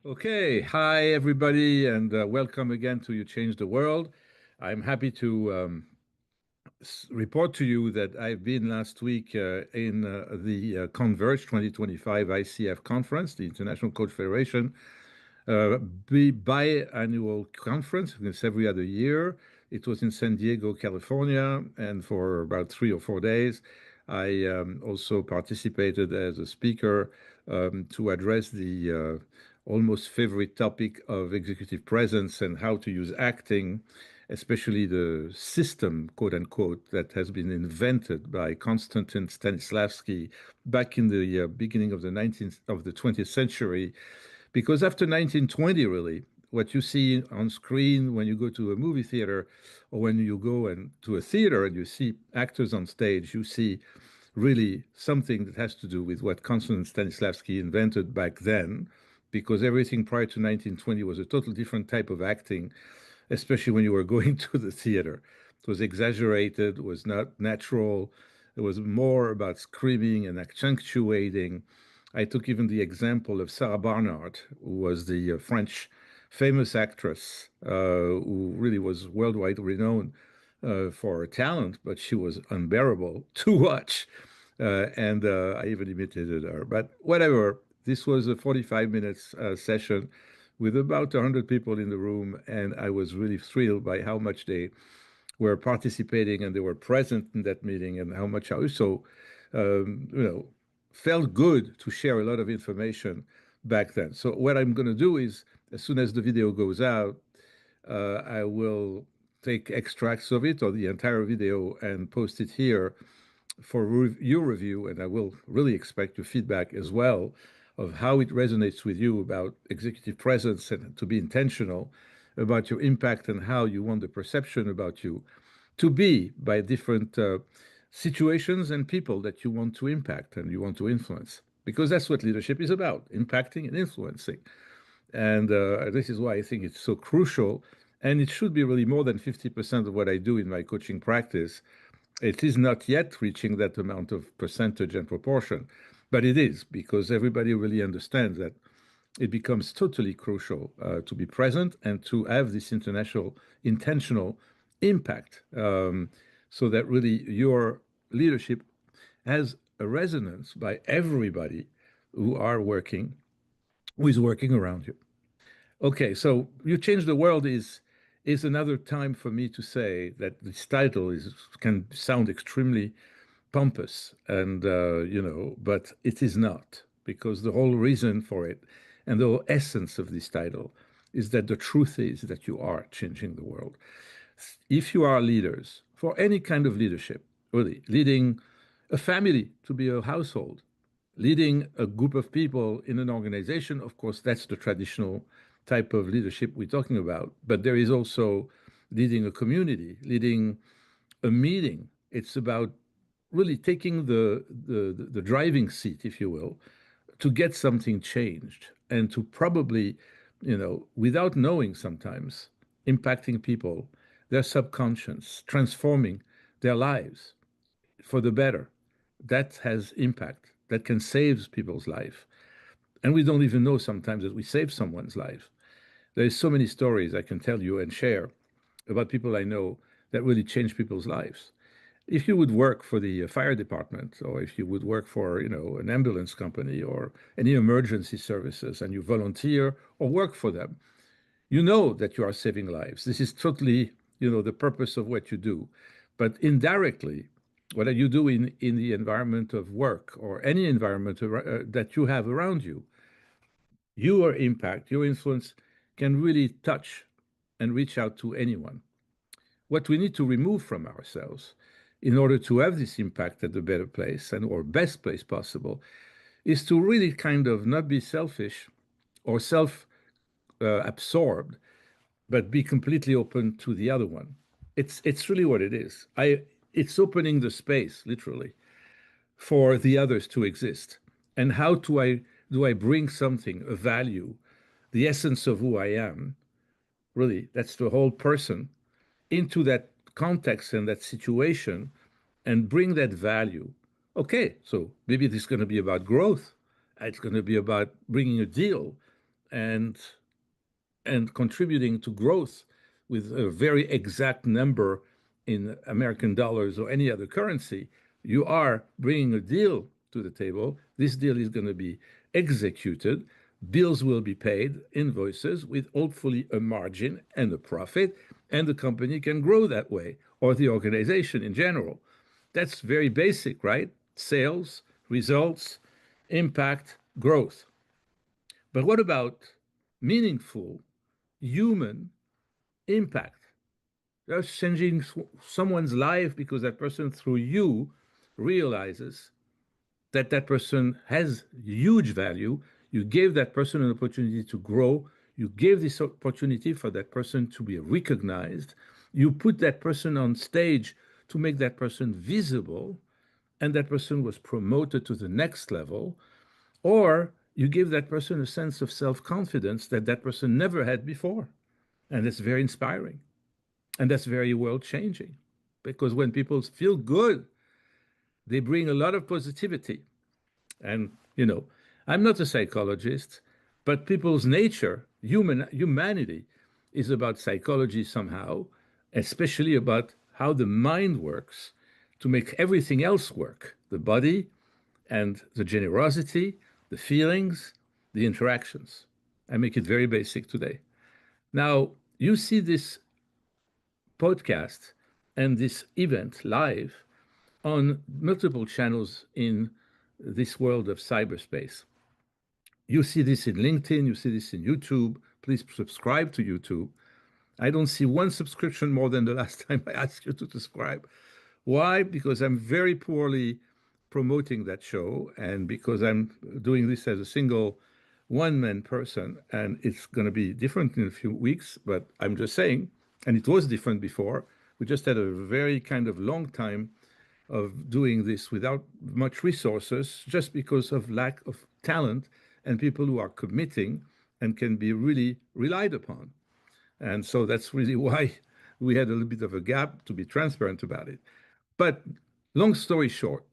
Okay, hi everybody, and welcome again to You Change the World. I'm happy to report to you that I've been last week in the Converge 2025 ICF conference, the International Coach Federation, biannual conference. It's every other year. It was in San Diego, California, and for about 3 or 4 days, I also participated as a speaker to address the almost favorite topic of executive presence and how to use acting, especially the system, quote unquote, that has been invented by Konstantin Stanislavski back in the beginning of the 20th century. Because after 1920, really, what you see on screen when you go to a movie theater or when you go to a theater and you see actors on stage, you see really something that has to do with what Konstantin Stanislavski invented back then, because everything prior to 1920 was a totally different type of acting, especially when you were going to the theater. It was exaggerated, was not natural. It was more about screaming and accentuating. I took even the example of Sarah Barnard, who was the French famous actress who really was worldwide renowned for her talent, but she was unbearable to watch. And I even imitated her. But whatever, this was a 45 minutes session with about 100 people in the room, and I was really thrilled by how much they were participating and they were present in that meeting, and how much I also, you know, felt good to share a lot of information back then. So what I'm going to do is, as soon as the video goes out, I will take extracts of it or the entire video and post it here for your review, and I will really expect your feedback as well of how it resonates with you about executive presence and to be intentional about your impact and how you want the perception about you to be by different situations and people that you want to impact and you want to influence. Because that's what leadership is about, impacting and influencing. And this is why I think it's so crucial. And it should be really more than 50% of what I do in my coaching practice. It is not yet reaching that amount of percentage and proportion, but it is because everybody really understands that it becomes totally crucial to be present and to have this international intentional impact, so that really your leadership has a resonance by everybody who are working, who is working around you. Okay, so You Change the World is another time for me to say that this title is can sound extremely pompous and but it is not, because the whole reason for it and the whole essence of this title is that the truth is that you are changing the world. If you are leaders for any kind of leadership, really leading a family to be a household, leading a group of people in an organization, of course, that's the traditional type of leadership we're talking about. But there is also leading a community, leading a meeting. It's about really taking the driving seat, if you will, to get something changed and to probably, without knowing sometimes, impacting people, their subconscious, transforming their lives for the better. That has impact. That can save people's life. And we don't even know sometimes that we save someone's life. There's so many stories I can tell you and share about people I know that really change people's lives. If you would work for the fire department, or if you would work for, an ambulance company or any emergency services, and you volunteer or work for them, you know that you are saving lives. This is totally, the purpose of what you do. But indirectly, what you do in the environment of work or any environment that you have around you, your impact, your influence can really touch and reach out to anyone. What we need to remove from ourselves in order to have this impact at the better place and or best place possible is to really kind of not be selfish or self absorbed, but be completely open to the other one. It's really what it is. It's opening the space, literally, for the others to exist. And how do I bring something, a value, the essence of who I am, really, that's the whole person, into that context and that situation and bring that value. Okay, so maybe this is going to be about growth. It's going to be about bringing a deal. and contributing to growth with a very exact number in American dollars or any other currency, you are bringing a deal to the table. This deal is going to be executed. Bills will be paid, invoices with hopefully a margin and a profit, and the company can grow that way, or the organization in general. That's very basic, right? Sales, results, impact, growth. But what about meaningful human impact? Just changing someone's life because that person, through you, realizes that that person has huge value. You gave that person an opportunity to grow. You gave this opportunity for that person to be recognized. You put that person on stage to make that person visible, and that person was promoted to the next level. Or you give that person a sense of self-confidence that that person never had before. And it's very inspiring. And that's very world changing because when people feel good, they bring a lot of positivity. And, I'm not a psychologist, but people's nature, humanity, is about psychology somehow, especially about how the mind works to make everything else work, the body and the generosity, the feelings, the interactions. I make it very basic today. Now, you see this podcast and this event live on multiple channels in this world of cyberspace. You see this in LinkedIn, you see this in YouTube. Please subscribe to YouTube. I don't see one subscription more than the last time I asked you to subscribe. Why? Because I'm very poorly promoting that show and because I'm doing this as a single one-man person, and it's going to be different in a few weeks, but I'm just saying, and it was different before. We just had a very kind of long time of doing this without much resources just because of lack of talent and people who are committing and can be really relied upon. And so that's really why we had a little bit of a gap, to be transparent about it. But long story short,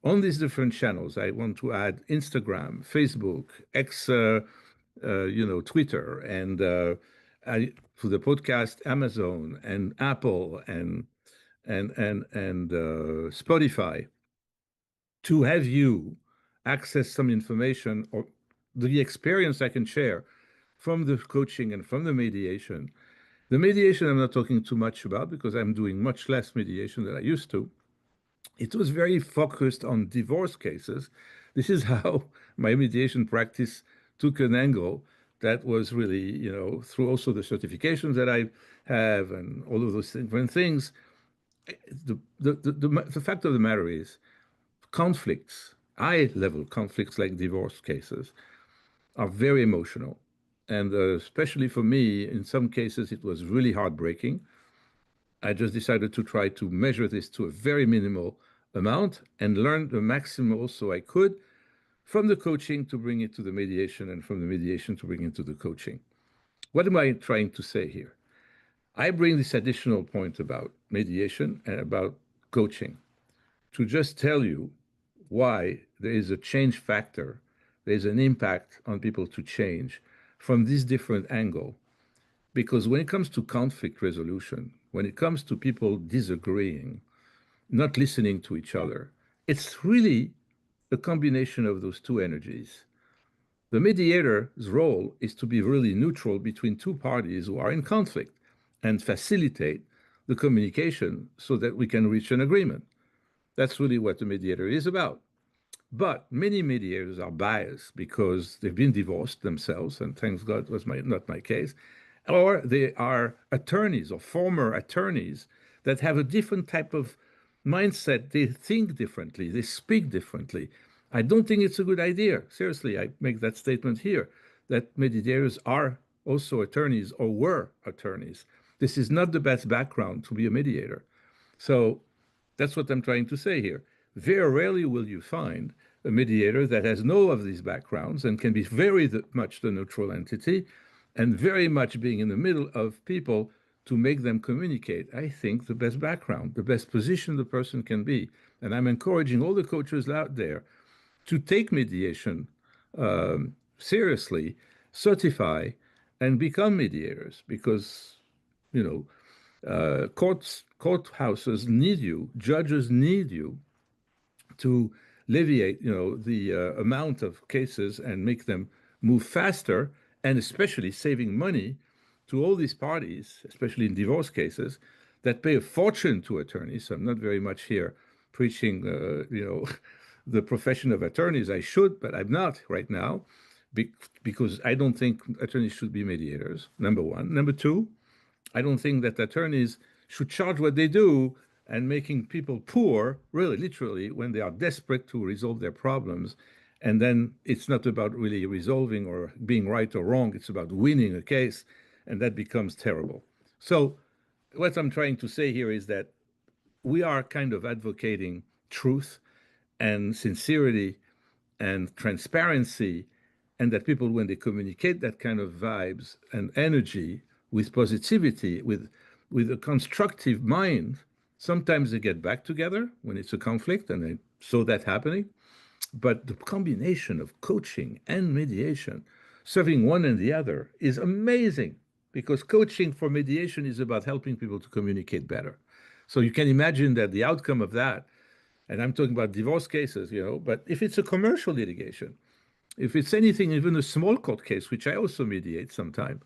on these different channels, I want to add Instagram, Facebook, X, Twitter, and for the podcast, Amazon and Apple and Spotify, to have you access some information or the experience I can share from the coaching and from the mediation. The mediation I'm not talking too much about because I'm doing much less mediation than I used to. It was very focused on divorce cases. This is how my mediation practice took an angle that was really, through also the certifications that I have and all of those different things. The fact of the matter is, conflicts, high level conflicts like divorce cases, are very emotional. And especially for me, in some cases, it was really heartbreaking. I just decided to try to measure this to a very minimal amount and learn the maximum also I could from the coaching to bring it to the mediation and from the mediation to bring it to the coaching. What am I trying to say here? I bring this additional point about mediation and about coaching to just tell you why there is a change factor, there's an impact on people to change from this different angle. Because when it comes to conflict resolution, when it comes to people disagreeing, not listening to each other, it's really a combination of those two energies. The mediator's role is to be really neutral between two parties who are in conflict and facilitate the communication so that we can reach an agreement. That's really what the mediator is about. But many mediators are biased because they've been divorced themselves, and thanks God was not my case, or they are attorneys or former attorneys that have a different type of mindset. They think differently, they speak differently. I don't think it's a good idea. Seriously, I make that statement here that mediators are also attorneys or were attorneys. This is not the best background to be a mediator. So that's what I'm trying to say here. Very rarely will you find a mediator that has no of these backgrounds and can be very much the neutral entity and very much being in the middle of people to make them communicate. I think the best background, the best position the person can be. And I'm encouraging all the coaches out there to take mediation seriously certify, and become mediators because, you know, courthouses need you, judges need you to alleviate, the amount of cases and make them move faster, and especially saving money to all these parties, especially in divorce cases, that pay a fortune to attorneys. So I'm not very much here preaching, the profession of attorneys. I should, but I'm not right now, because I don't think attorneys should be mediators. Number one. Number two, I don't think that attorneys should charge what they do and making people poor, really, literally, when they are desperate to resolve their problems. And then it's not about really resolving or being right or wrong. It's about winning a case, and that becomes terrible. So what I'm trying to say here is that we are kind of advocating truth and sincerity and transparency, and that people, when they communicate that kind of vibes and energy with positivity, with a constructive mind, sometimes they get back together when it's a conflict, and I saw that happening. But the combination of coaching and mediation, serving one and the other, is amazing, because coaching for mediation is about helping people to communicate better. So you can imagine that the outcome of that, and I'm talking about divorce cases, but if it's a commercial litigation, if it's anything, even a small court case, which I also mediate sometimes,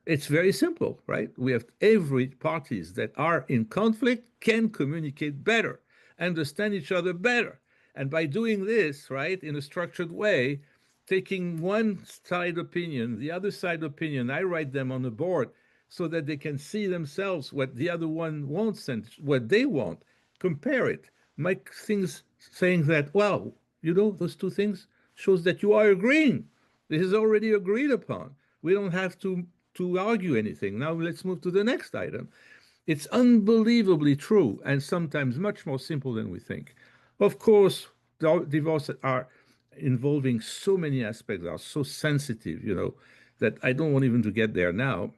it's very simple, right? We have every parties that are in conflict can communicate better, understand each other better. And by doing this, right, in a structured way, taking one side opinion, the other side opinion, I write them on the board so that they can see themselves what the other one wants and what they want, compare it, make things saying that, well, those two things shows that you are agreeing. This is already agreed upon. We don't have to argue anything. Now let's move to the next item. It's unbelievably true, and sometimes much more simple than we think. Of course, divorces are involving so many aspects, are so sensitive, that I don't want even to get there now.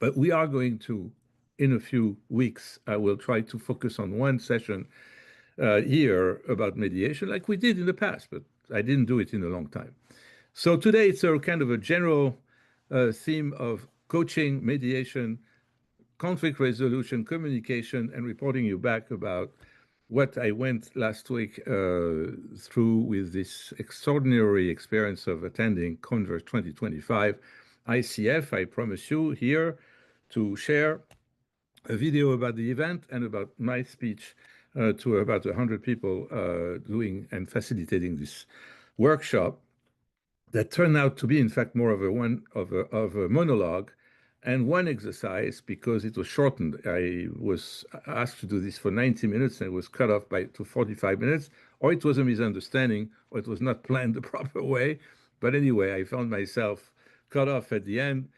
But we are going to, in a few weeks, I will try to focus on one session here about mediation, like we did in the past, but I didn't do it in a long time. So today it's a kind of a general theme of coaching, mediation, conflict resolution, communication, and reporting you back about what I went last week through with this extraordinary experience of attending Converge 2025 ICF. I promise you here to share a video about the event and about my speech to about 100 people doing and facilitating this workshop that turned out to be, in fact, more of a monologue and one exercise, because it was shortened. I was asked to do this for 90 minutes and it was cut off to 45 minutes, or it was a misunderstanding, or it was not planned the proper way. But anyway, I found myself cut off at the end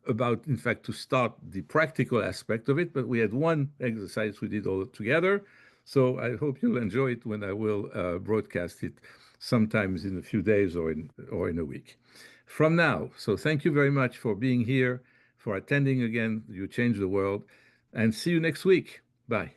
about, in fact, to start the practical aspect of it. But we had one exercise we did all together. So I hope you'll enjoy it when I will broadcast it sometimes in a few days or in a week from now. So thank you very much for being here, for attending again. You changed the world, and see you next week. Bye.